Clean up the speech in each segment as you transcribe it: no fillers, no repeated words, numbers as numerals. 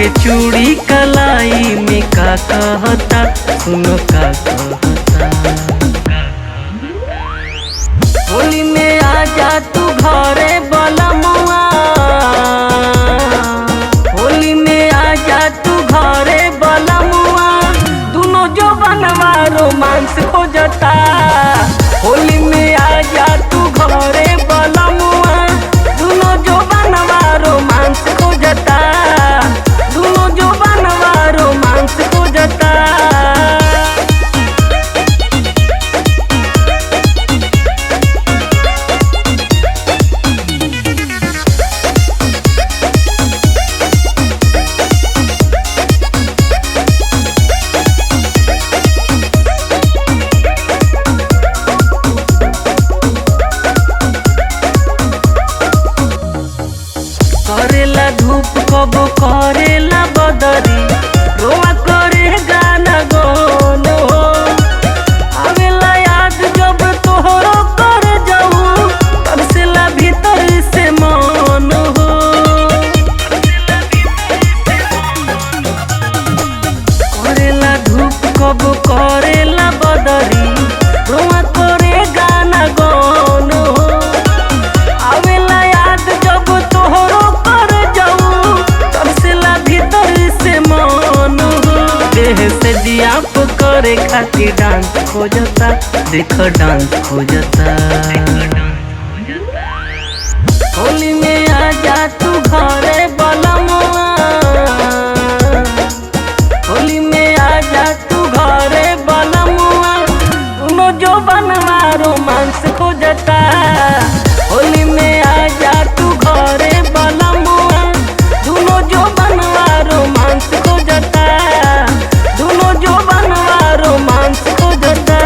के चूड़ी कलाई में का कहता, सुनो का कहता। होली में आजा तू घरे बलमुआ, होली में आजा तू घरे बलमुआ, दोनों जो बनवा रोमांस खोजता। होली में आजा तू घरे बलमुआ, दोनों जो बनवा रोमांस खोजता, दोनों जो बनवा रोमांस खोजता। करेला धूप कब करेला बदरी, रोआ करे गाना गोन हो। आवेला याद जब तोहरो कर जाऊं, तरसेला भीतर से मन हो। करेला धूप कब करेला बदरी, रोआ करे गाना गोन हो। आवेला याद जब तोहरो से दिया करे खातिर डांस खोजता, देख डांस खोजता। होली में आजा तू घरे बलमुआ, होली में आजा तू घरे बलमुआ, दोनों जो बनवा रोमांस खोजता। होली में आजा तू घरे बलमुआ, दोनों जो बनवा रोमांस खोजता, दोनों जो बनवा रोमांस खोजता।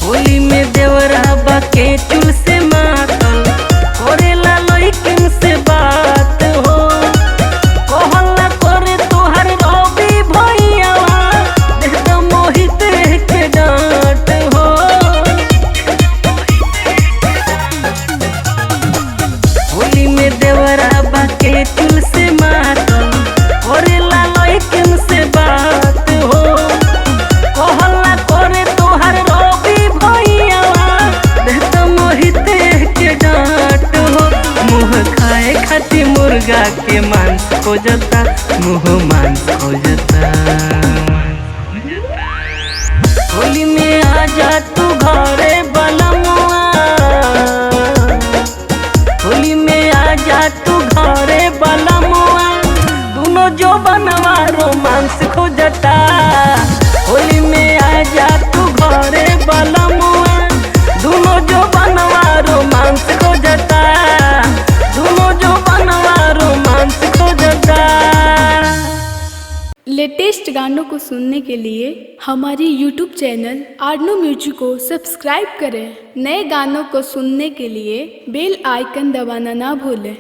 होली में देवरा बाके चुल से मातल, करेला लइकिन से बात हो। कहला करे तोहर रवि भैया, देख तो मोहित के डांट हो। होली में देवरा बाके चुल से मातल, करेला लइकिन से बात हो। कहला करे तोहर रवि भैया, देख तो मोहित के डांट हो। मुँह खाए खातिर मुर्गा के मांस खोजता, मुँह मांस खोजता। होली में आजा तू घरे बलमुआ, होली में आजा तू घरे बलमुआ, दोनों जो बनवा रोमांस खोजता। होली में आजा तू घरे बलमुआ, दोनों जो बनवा रोमांस खोजता, दोनों जो बनवा रोमांस खोजता। लेटेस्ट गानों को सुनने के लिए हमारी YouTube चैनल आर्नो म्यूजिक को सब्सक्राइब करें। नए गानों को सुनने के लिए बेल आइकन दबाना ना भूलें।